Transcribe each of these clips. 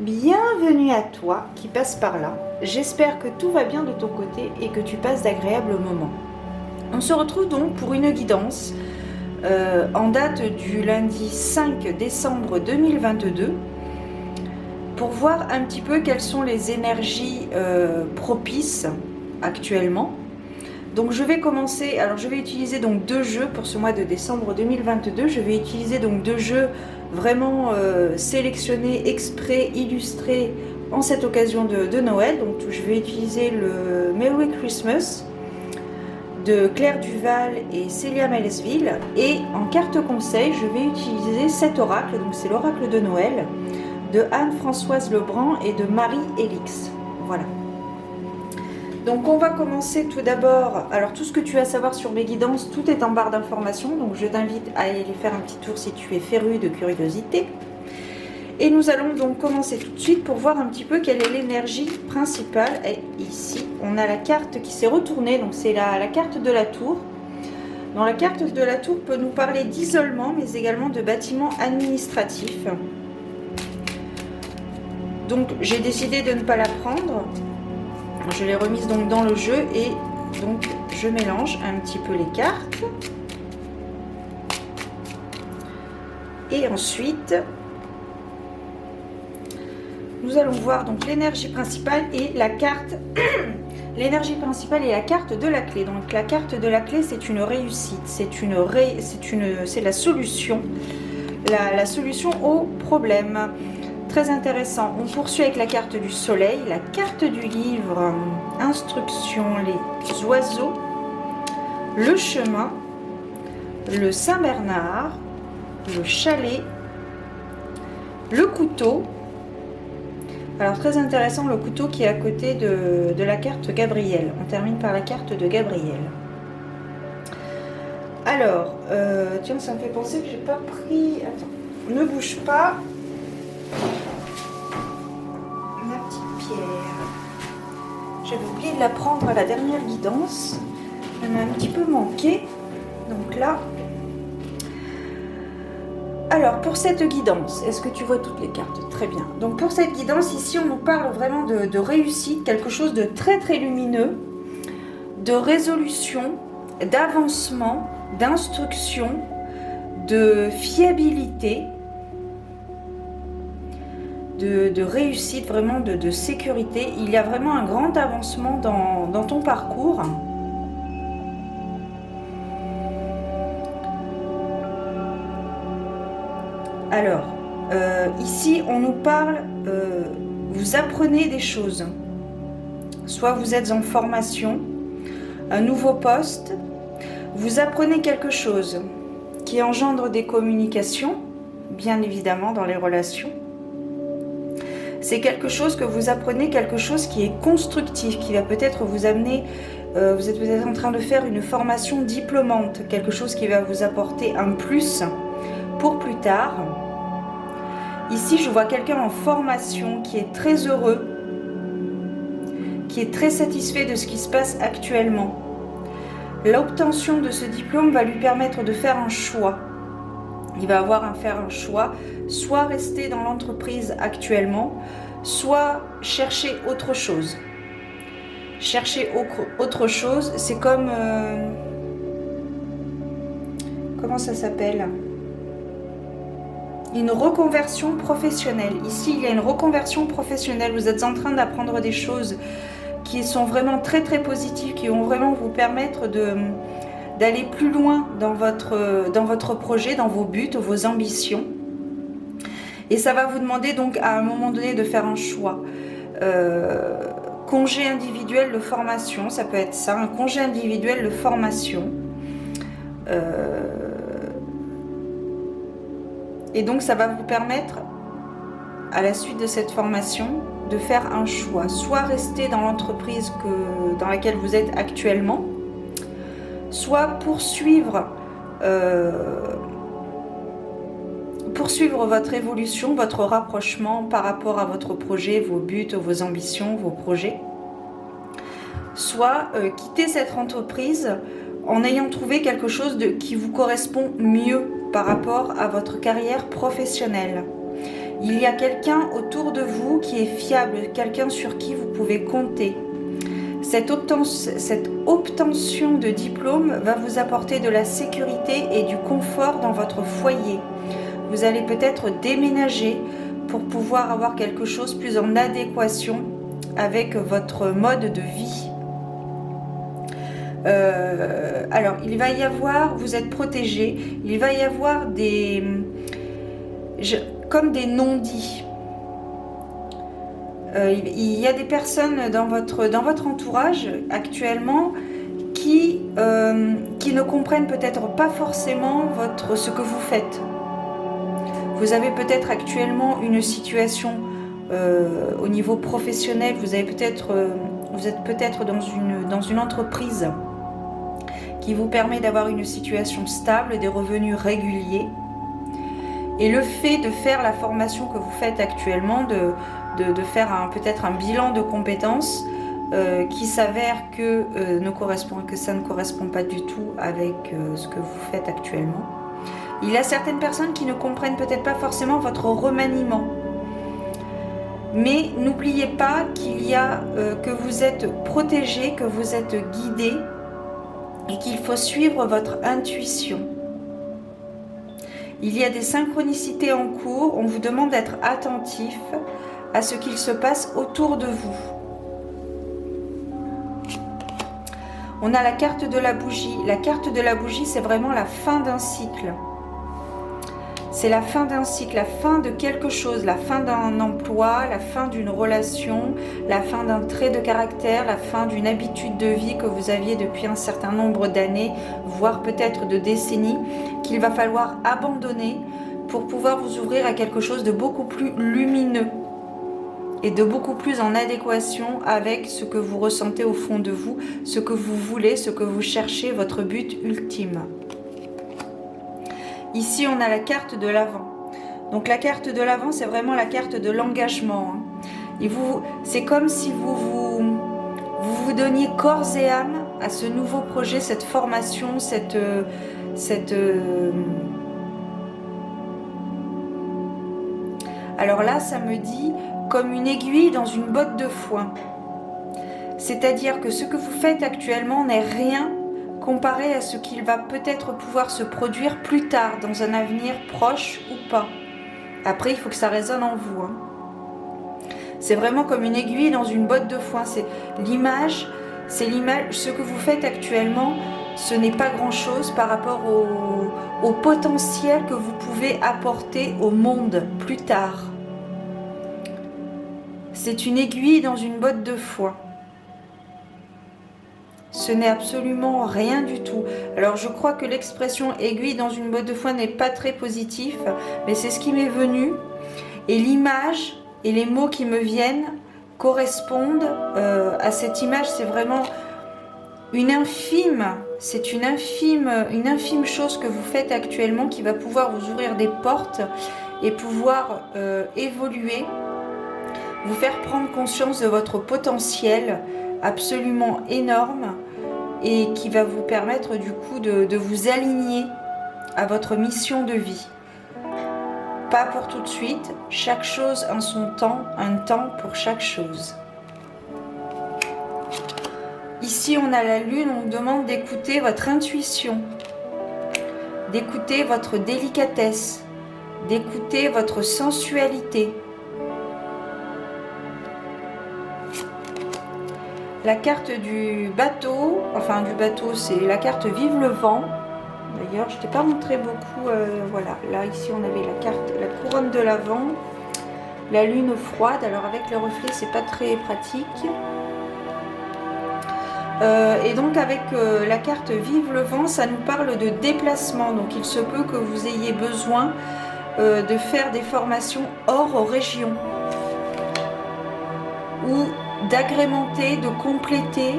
Bienvenue à toi qui passe par là. J'espère que tout va bien de ton côté et que tu passes d'agréables moments. On se retrouve donc pour une guidance en date du lundi 5 décembre 2022 pour voir un petit peu quelles sont les énergies propices actuellement. Donc je vais commencer, alors je vais utiliser donc deux jeux pour ce mois de décembre 2022. Je vais utiliser donc deux jeux vraiment sélectionnés, exprès, illustrés en cette occasion de Noël. Donc je vais utiliser le Merry Christmas de Claire Duval et Célia Melesville. Et en carte conseil, je vais utiliser cet oracle, donc c'est l'oracle de Noël, de Anne-Françoise Lebrun et de Marie Élix. Voilà. Donc on va commencer tout d'abord, alors tout ce que tu as à savoir sur mes guidances, tout est en barre d'informations, donc je t'invite à aller faire un petit tour si tu es féru de curiosité. Et nous allons donc commencer tout de suite pour voir un petit peu quelle est l'énergie principale. Et ici, on a la carte qui s'est retournée, donc c'est la carte de la tour. Dans la carte de la tour peut nous parler d'isolement, mais également de bâtiments administratifs. Donc j'ai décidé de ne pas la prendre. Je l'ai remise donc dans le jeu et donc je mélange un petit peu les cartes. Et ensuite, nous allons voir donc l'énergie principale et la carte. L'énergie principale et la carte de la clé. Donc la carte de la clé, c'est une réussite, c'est la solution, la solution au problème. Très intéressant. On poursuit avec la carte du soleil, la carte du livre, instruction, les oiseaux, le chemin, le Saint-Bernard, le chalet, le couteau. Alors très intéressant, le couteau qui est à côté de la carte Gabriel. On termine par la carte de Gabriel. Alors, tiens, ça me fait penser que j'ai pas pris... Attends, ne bouge pas. J'avais oublié de la prendre à la dernière guidance. Elle m'a un petit peu manqué. Donc là. Alors pour cette guidance, est-ce que tu vois toutes les cartes? Très bien. Donc pour cette guidance, ici on nous parle vraiment de réussite, quelque chose de très très lumineux, de résolution, d'avancement, d'instruction, de fiabilité. De réussite, vraiment de sécurité. Il y a vraiment un grand avancement dans ton parcours. Alors, ici, on nous parle, vous apprenez des choses. Soit vous êtes en formation, un nouveau poste, vous apprenez quelque chose qui engendre des communications, bien évidemment, dans les relations. C'est quelque chose que vous apprenez, quelque chose qui est constructif, qui va peut-être vous amener, vous êtes peut-être en train de faire une formation diplômante, quelque chose qui va vous apporter un plus pour plus tard. Ici, je vois quelqu'un en formation qui est très heureux, qui est très satisfait de ce qui se passe actuellement. L'obtention de ce diplôme va lui permettre de faire un choix. Il va avoir à faire un choix, soit rester dans l'entreprise actuellement, soit chercher autre chose. Chercher autre chose, c'est comme... comment ça s'appelle? Une reconversion professionnelle. Ici, il y a une reconversion professionnelle. Vous êtes en train d'apprendre des choses qui sont vraiment très très positives, qui vont vraiment vous permettre d'aller plus loin dans votre projet, dans vos buts, vos ambitions. Et ça va vous demander donc à un moment donné de faire un choix. Congé individuel de formation, ça peut être ça, un congé individuel de formation. Et donc ça va vous permettre, à la suite de cette formation, de faire un choix. Soit rester dans l'entreprise dans laquelle vous êtes actuellement, soit poursuivre votre évolution, votre rapprochement par rapport à votre projet, vos buts, vos ambitions, vos projets. Soit quitter cette entreprise en ayant trouvé quelque chose qui vous correspond mieux par rapport à votre carrière professionnelle. Il y a quelqu'un autour de vous qui est fiable, quelqu'un sur qui vous pouvez compter. Cette obtention de diplôme va vous apporter de la sécurité et du confort dans votre foyer. Vous allez peut-être déménager pour pouvoir avoir quelque chose plus en adéquation avec votre mode de vie. Alors, il va y avoir, vous êtes protégé, il va y avoir comme des non-dits. Il y a des personnes dans votre entourage actuellement qui ne comprennent peut-être pas forcément ce que vous faites. Vous avez peut-être actuellement une situation au niveau professionnel, vous êtes peut-être dans une entreprise qui vous permet d'avoir une situation stable, des revenus réguliers. Et le fait de faire la formation que vous faites actuellement, de faire peut-être un bilan de compétences qui s'avère que ça ne correspond pas du tout avec ce que vous faites actuellement. Il y a certaines personnes qui ne comprennent peut-être pas forcément votre remaniement. Mais n'oubliez pas que vous êtes protégé, que vous êtes guidé et qu'il faut suivre votre intuition. Il y a des synchronicités en cours, on vous demande d'être attentif à ce qu'il se passe autour de vous. On a la carte de la bougie. La carte de la bougie, c'est vraiment la fin d'un cycle. C'est la fin d'un cycle, la fin de quelque chose, la fin d'un emploi, la fin d'une relation, la fin d'un trait de caractère, la fin d'une habitude de vie que vous aviez depuis un certain nombre d'années, voire peut-être de décennies, qu'il va falloir abandonner pour pouvoir vous ouvrir à quelque chose de beaucoup plus lumineux et de beaucoup plus en adéquation avec ce que vous ressentez au fond de vous, ce que vous voulez, ce que vous cherchez, votre but ultime. Ici, on a la carte de l'Avent. Donc la carte de l'Avent, c'est vraiment la carte de l'engagement. Et c'est comme si vous donniez corps et âme à ce nouveau projet, cette formation, Alors là, ça me dit comme une aiguille dans une botte de foin. C'est-à-dire que ce que vous faites actuellement n'est rien comparé à ce qu'il va peut-être pouvoir se produire plus tard, dans un avenir proche ou pas. Après, il faut que ça résonne en vous. C'est vraiment comme une aiguille dans une botte de foin. C'est l'image, ce que vous faites actuellement, ce n'est pas grand-chose par rapport au potentiel que vous pouvez apporter au monde plus tard. C'est une aiguille dans une botte de foin. Ce n'est absolument rien du tout. Alors je crois que l'expression aiguille dans une botte de foin n'est pas très positif, mais c'est ce qui m'est venu. Et l'image et les mots qui me viennent correspondent à cette image. C'est vraiment une infime chose que vous faites actuellement qui va pouvoir vous ouvrir des portes et pouvoir évoluer, vous faire prendre conscience de votre potentiel absolument énorme et qui va vous permettre du coup de vous aligner à votre mission de vie. Pas pour tout de suite, chaque chose en son temps, un temps pour chaque chose. Ici on a la lune, on vous demande d'écouter votre intuition, d'écouter votre délicatesse, d'écouter votre sensualité. La carte du bateau, c'est la carte Vive le vent. D'ailleurs, je ne t'ai pas montré beaucoup. Voilà, là ici on avait la carte, la couronne de l'Avent, la lune froide. Alors avec le reflet, c'est pas très pratique. Et donc avec la carte Vive le vent, ça nous parle de déplacement. Donc il se peut que vous ayez besoin de faire des formations hors région ou d'agrémenter, de compléter,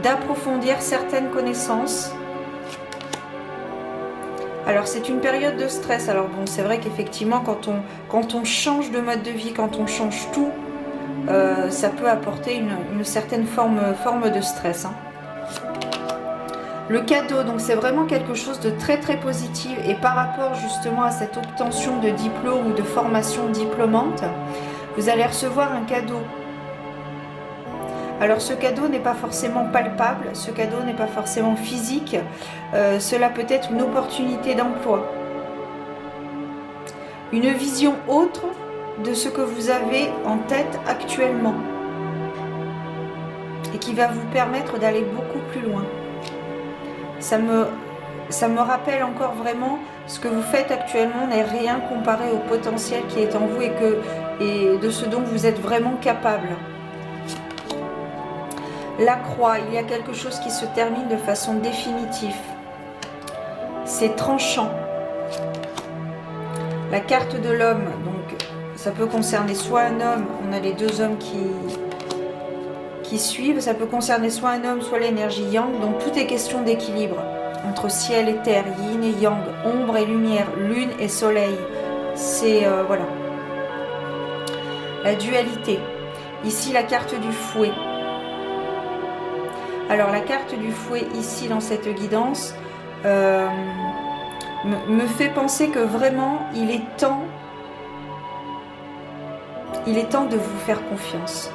d'approfondir certaines connaissances. Alors c'est une période de stress. Alors bon, c'est vrai qu'effectivement quand on change de mode de vie, quand on change tout, ça peut apporter une certaine forme de stress. Le cadeau, donc c'est vraiment quelque chose de très très positif et par rapport justement à cette obtention de diplôme ou de formation diplômante, vous allez recevoir un cadeau. Alors ce cadeau n'est pas forcément palpable, ce cadeau n'est pas forcément physique, cela peut être une opportunité d'emploi. Une vision autre de ce que vous avez en tête actuellement et qui va vous permettre d'aller beaucoup plus loin. Ça me rappelle encore vraiment ce que vous faites actuellement n'est rien comparé au potentiel qui est en vous et de ce dont vous êtes vraiment capable. La croix, il y a quelque chose qui se termine de façon définitive. C'est tranchant. La carte de l'homme, donc ça peut concerner soit un homme, on a les deux hommes qui suivent, ça peut concerner soit un homme, soit l'énergie yang, donc tout est question d'équilibre entre ciel et terre, yin et yang, ombre et lumière, lune et soleil. C'est voilà. La dualité. Ici la carte du fouet. Alors la carte du fouet ici dans cette guidance me fait penser que vraiment il est temps de vous faire confiance.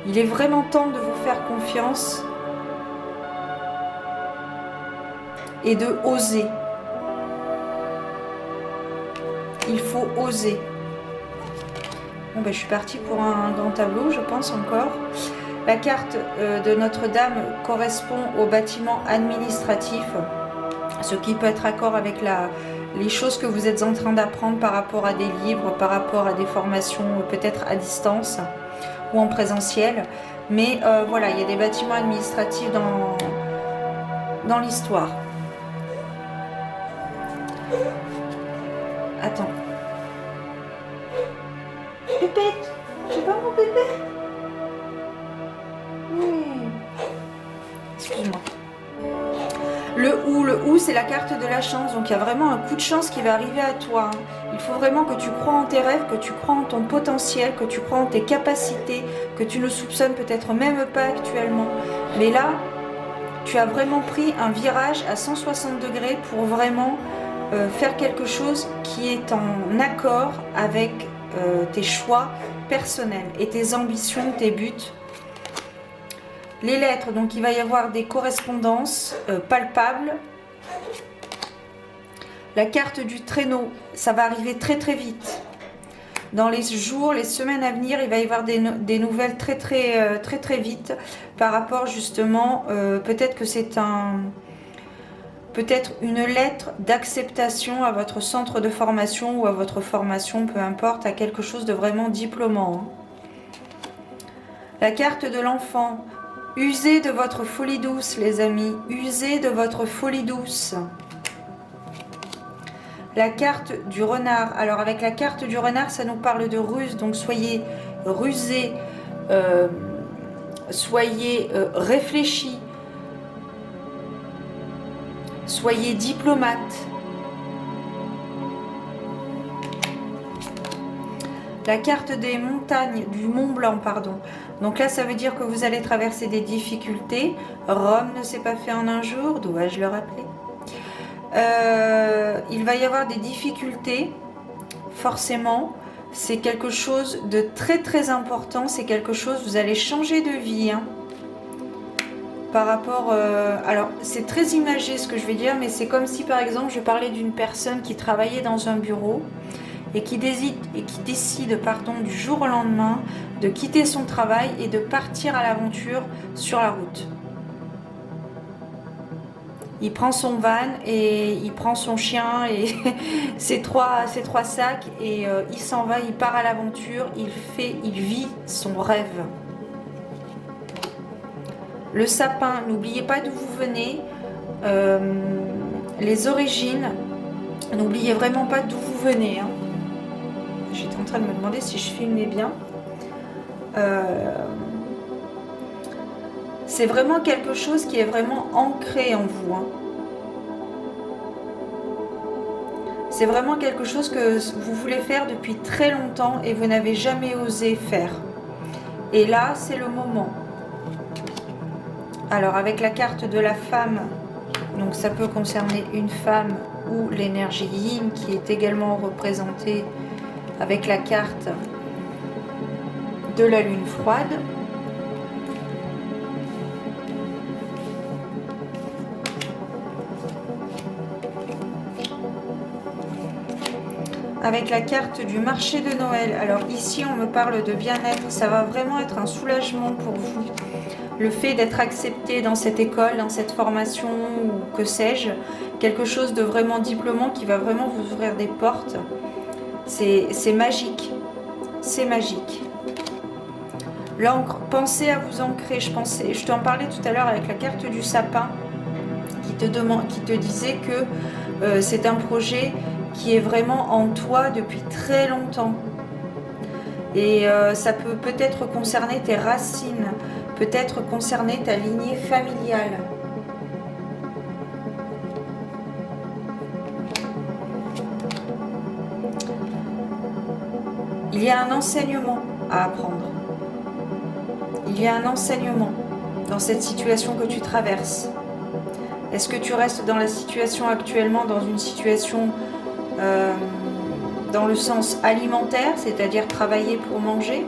Il est vraiment temps de vous faire confiance et de oser. Il faut oser. Bon, ben, je suis partie pour un grand tableau, je pense encore. La carte de Notre-Dame correspond au bâtiment administratif, ce qui peut être raccord avec les choses que vous êtes en train d'apprendre par rapport à des livres, par rapport à des formations peut-être à distance ou en présentiel. Mais voilà, il y a des bâtiments administratifs dans l'histoire. Attends. Pépette, tu vas mon bébé? Oui. Excuse-moi. Le ou c'est la carte de la chance, donc il y a vraiment un coup de chance qui va arriver à toi. Il faut vraiment que tu crois en tes rêves, que tu crois en ton potentiel, que tu crois en tes capacités, que tu ne soupçonnes peut-être même pas actuellement. Mais là, tu as vraiment pris un virage à 160 degrés pour vraiment faire quelque chose qui est en accord avec tes choix personnels et tes ambitions, tes buts. Les lettres, donc il va y avoir des correspondances palpables. La carte du traîneau, ça va arriver très très vite. Dans les jours, les semaines à venir, il va y avoir des nouvelles très vite par rapport justement, peut-être que c'est peut-être une lettre d'acceptation à votre centre de formation ou à votre formation, peu importe, à quelque chose de vraiment diplômant. La carte de l'enfant. Usez de votre folie douce, les amis. Usez de votre folie douce. La carte du renard. Alors, avec la carte du renard, ça nous parle de ruse. Donc, soyez rusés, soyez réfléchis. Soyez diplomate. La carte des montagnes, du Mont Blanc, pardon. Donc là, ça veut dire que vous allez traverser des difficultés. Rome ne s'est pas fait en un jour, dois-je le rappeler. Il va y avoir des difficultés, forcément. C'est quelque chose de très important. C'est quelque chose, vous allez changer de vie, hein. Par rapport, alors c'est très imagé ce que je vais dire, mais c'est comme si par exemple je parlais d'une personne qui travaillait dans un bureau et qui décide du jour au lendemain de quitter son travail et de partir à l'aventure sur la route. Il prend son van et il prend son chien et ses trois sacs et il s'en va, il part à l'aventure, il vit son rêve. Le sapin, n'oubliez pas d'où vous venez, les origines, n'oubliez vraiment pas d'où vous venez. Hein. J'étais en train de me demander si je filmais bien. C'est vraiment quelque chose qui est vraiment ancré en vous. Hein. C'est vraiment quelque chose que vous voulez faire depuis très longtemps et vous n'avez jamais osé faire. Et là, c'est le moment. Alors avec la carte de la femme, donc ça peut concerner une femme ou l'énergie yin qui est également représentée avec la carte de la lune froide. Avec la carte du marché de Noël. Alors ici, on me parle de bien-être. Ça va vraiment être un soulagement pour vous. Le fait d'être accepté dans cette école, dans cette formation, ou que sais-je, quelque chose de vraiment diplômant qui va vraiment vous ouvrir des portes. C'est magique. C'est magique. L'encre, pensez à vous ancrer. Je t'en parlais tout à l'heure avec la carte du sapin qui te disait que c'est un projet qui est vraiment en toi depuis très longtemps. Et ça peut peut-être concerner tes racines, peut-être concerner ta lignée familiale. Il y a un enseignement à apprendre. Il y a un enseignement dans cette situation que tu traverses. Est-ce que tu restes dans la situation actuellement, dans une situation dans le sens alimentaire, c'est-à-dire travailler pour manger?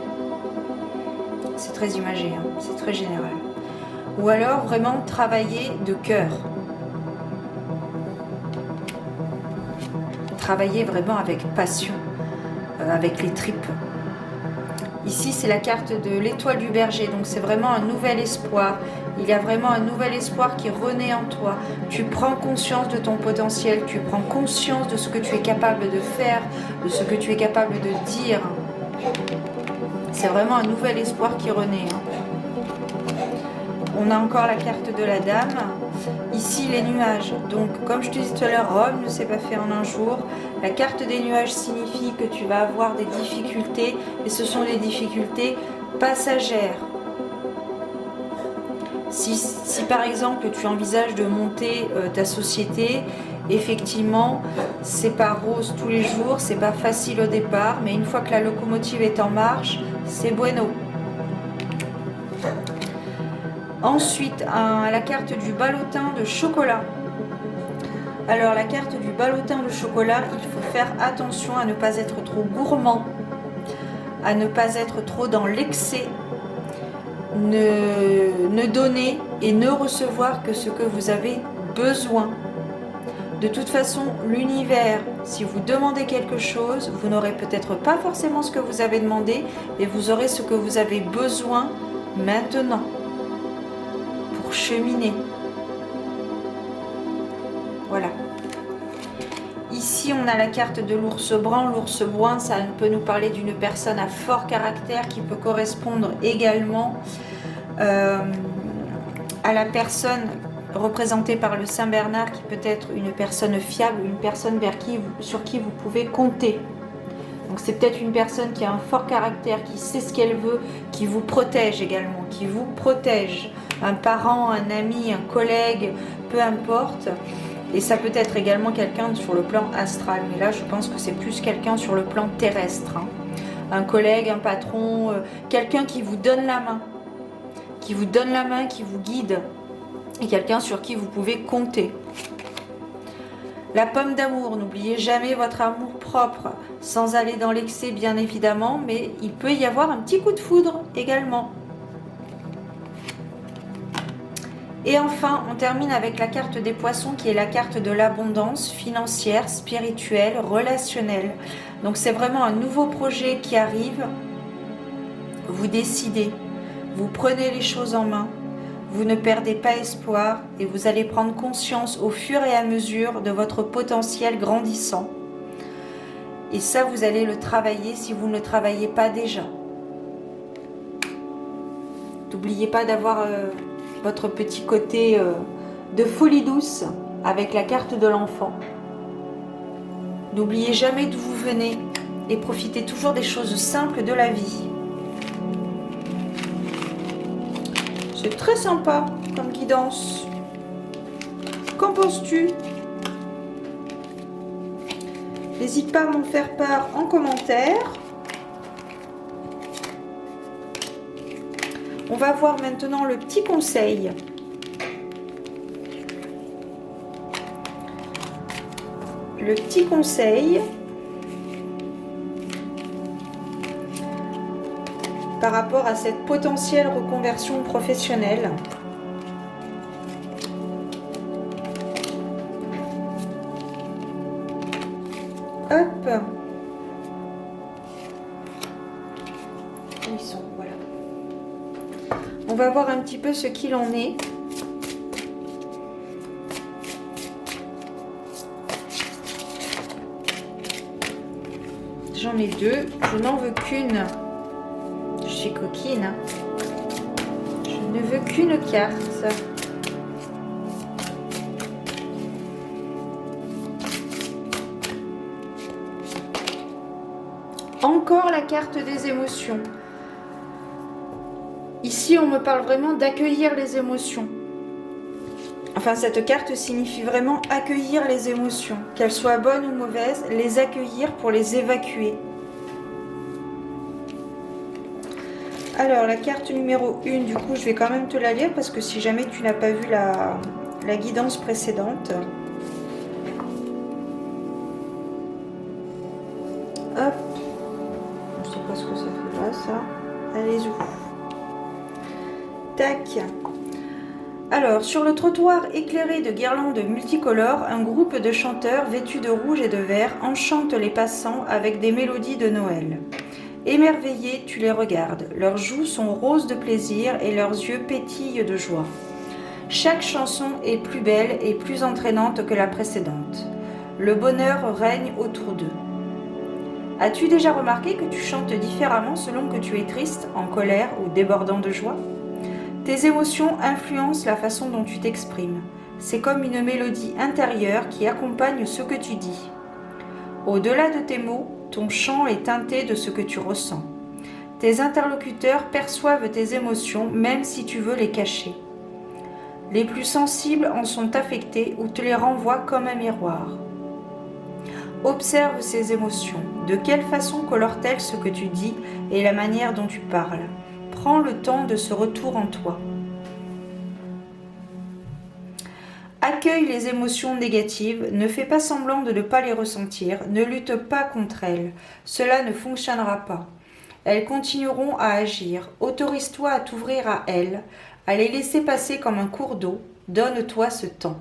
C'est très imagé, hein, c'est très général. Ou alors vraiment travailler de cœur. Travailler vraiment avec passion, avec les tripes. Ici, c'est la carte de l'étoile du berger, donc c'est vraiment un nouvel espoir. Il y a vraiment un nouvel espoir qui renaît en toi. Tu prends conscience de ton potentiel, tu prends conscience de ce que tu es capable de faire, de ce que tu es capable de dire. C'est vraiment un nouvel espoir qui renaît. On a encore la carte de la dame. Ici, les nuages. Donc, comme je te disais tout à l'heure, Rome ne s'est pas fait en un jour. La carte des nuages signifie que tu vas avoir des difficultés, et ce sont des difficultés passagères. Si par exemple tu envisages de monter ta société, effectivement, c'est pas rose tous les jours, c'est pas facile au départ, mais une fois que la locomotive est en marche, c'est bueno. Ensuite, la carte du ballotin de chocolat. Alors, la carte du ballotin de chocolat, il faut faire attention à ne pas être trop gourmand, à ne pas être trop dans l'excès. Ne donner et ne recevoir que ce que vous avez besoin. De toute façon, l'univers, si vous demandez quelque chose, vous n'aurez peut-être pas forcément ce que vous avez demandé, mais vous aurez ce que vous avez besoin maintenant pour cheminer. Voilà. Ici, on a la carte de l'ours brun. L'ours brun, ça peut nous parler d'une personne à fort caractère qui peut correspondre également à la personne représentée par le Saint Bernard, qui peut être une personne fiable, une personne sur qui vous pouvez compter. Donc c'est peut-être une personne qui a un fort caractère, qui sait ce qu'elle veut, qui vous protège également, qui vous protège. Un parent, un ami, un collègue, peu importe. Et ça peut être également quelqu'un sur le plan astral. Mais là, je pense que c'est plus quelqu'un sur le plan terrestre. Hein. Un collègue, un patron, quelqu'un qui vous donne la main. Qui vous donne la main, qui vous guide. Et quelqu'un sur qui vous pouvez compter. La pomme d'amour, n'oubliez jamais votre amour propre, sans aller dans l'excès bien évidemment, mais il peut y avoir un petit coup de foudre également. Et enfin, on termine avec la carte des poissons qui est la carte de l'abondance financière, spirituelle, relationnelle. Donc c'est vraiment un nouveau projet qui arrive. Vous décidez, vous prenez les choses en main, vous ne perdez pas espoir et vous allez prendre conscience au fur et à mesure de votre potentiel grandissant. Et ça, vous allez le travailler si vous ne le travaillez pas déjà. N'oubliez pas d'avoir votre petit côté de folie douce avec la carte de l'enfant. N'oubliez jamais d'où vous venez et profitez toujours des choses simples de la vie. C'est très sympa comme guidance. Qu'en penses-tu? N'hésite pas à m'en faire part en commentaire. On va voir maintenant le petit conseil le petit conseil par rapport à cette potentielle reconversion professionnelle. Hop. Où ils sont, voilà. On va voir un petit peu ce qu'il en est. J'en ai deux, je n'en veux qu'une. Je suis coquine. Hein. Je ne veux qu'une carte. Encore la carte des émotions. Ici, on me parle vraiment d'accueillir les émotions. Enfin, cette carte signifie vraiment accueillir les émotions. Qu'elles soient bonnes ou mauvaises, les accueillir pour les évacuer. Alors, la carte numéro 1, du coup, je vais quand même te la lire parce que si jamais tu n'as pas vu la guidance précédente. Hop. Je sais pas ce que ça fait là, ça. Allez-y. Tac. Alors, sur le trottoir éclairé de guirlandes multicolores, un groupe de chanteurs vêtus de rouge et de vert enchantent les passants avec des mélodies de Noël. Émerveillé, tu les regardes. Leurs joues sont roses de plaisir et leurs yeux pétillent de joie. Chaque chanson est plus belle et plus entraînante que la précédente. Le bonheur règne autour d'eux. As-tu déjà remarqué que tu chantes différemment selon que tu es triste, en colère ou débordant de joie ? Tes émotions influencent la façon dont tu t'exprimes. C'est comme une mélodie intérieure qui accompagne ce que tu dis. Au-delà de tes mots, ton chant est teinté de ce que tu ressens. Tes interlocuteurs perçoivent tes émotions même si tu veux les cacher. Les plus sensibles en sont affectés ou te les renvoient comme un miroir. Observe ces émotions. De quelle façon colorent-elles ce que tu dis et la manière dont tu parles ? Prends le temps de ce retour en toi. Accueille les émotions négatives, ne fais pas semblant de ne pas les ressentir, ne lutte pas contre elles, cela ne fonctionnera pas. Elles continueront à agir, autorise-toi à t'ouvrir à elles, à les laisser passer comme un cours d'eau, donne-toi ce temps.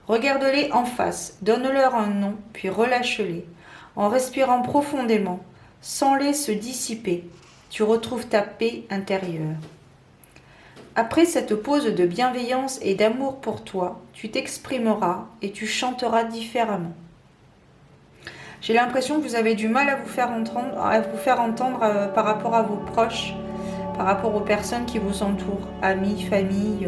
Regarde-les en face, donne-leur un nom, puis relâche-les, en respirant profondément, sens-les se dissiper. Tu retrouves ta paix intérieure. Après cette pause de bienveillance et d'amour pour toi, tu t'exprimeras et tu chanteras différemment. J'ai l'impression que vous avez du mal à vous faire entendre par rapport à vos proches, par rapport aux personnes qui vous entourent, amis, famille.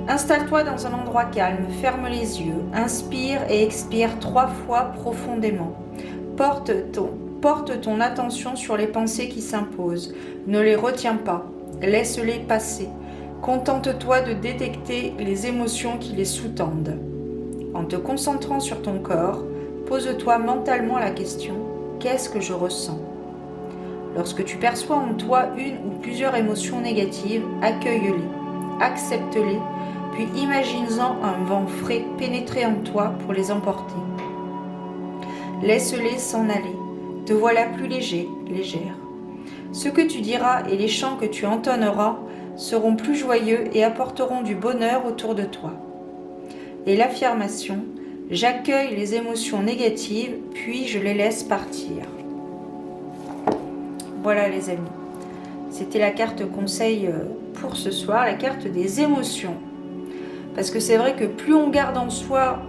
Installe-toi dans un endroit calme, ferme les yeux, inspire et expire 3 fois profondément. Porte ton attention sur les pensées qui s'imposent. Ne les retiens pas. Laisse-les passer. Contente-toi de détecter les émotions qui les sous-tendent. En te concentrant sur ton corps, pose-toi mentalement la question « Qu'est-ce que je ressens ?» Lorsque tu perçois en toi une ou plusieurs émotions négatives, accueille-les, accepte-les, puis imagine-en un vent frais pénétrer en toi pour les emporter. Laisse-les s'en aller. Te voilà plus léger, légère. Ce que tu diras et les chants que tu entonneras seront plus joyeux et apporteront du bonheur autour de toi. Et l'affirmation « J'accueille les émotions négatives, puis je les laisse partir ». Voilà les amis, c'était la carte conseil pour ce soir, la carte des émotions. Parce que c'est vrai que plus on garde en soi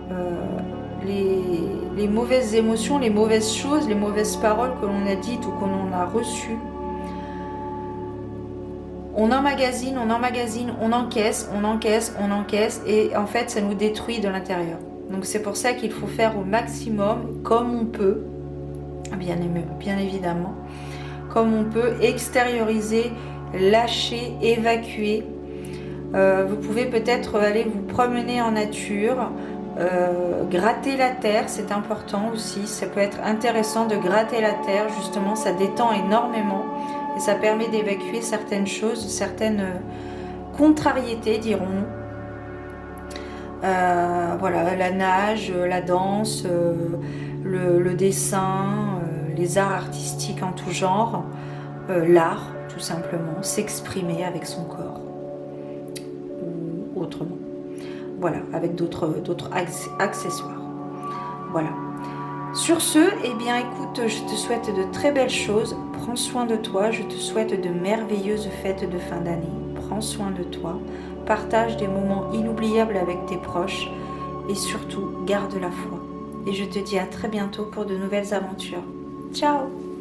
les mauvaises émotions, les mauvaises choses, les mauvaises paroles que l'on a dites ou que l'on a reçues, on emmagasine, on encaisse, et en fait ça nous détruit de l'intérieur. Donc c'est pour ça qu'il faut faire au maximum, comme on peut, bien évidemment, comme on peut, extérioriser, lâcher, évacuer. Vous pouvez peut-être aller vous promener en nature, gratter la terre, c'est important aussi. Ça peut être intéressant de gratter la terre, justement, ça détend énormément et ça permet d'évacuer certaines choses, certaines contrariétés, dirons-nous. Voilà, la nage, la danse, le dessin, les arts artistiques en tout genre, l'art tout simplement, s'exprimer avec son corps ou autrement. Voilà, avec d'autres accessoires. Voilà. Sur ce, eh bien écoute, je te souhaite de très belles choses. Prends soin de toi, je te souhaite de merveilleuses fêtes de fin d'année. Prends soin de toi, partage des moments inoubliables avec tes proches et surtout, garde la foi. Et je te dis à très bientôt pour de nouvelles aventures. Ciao!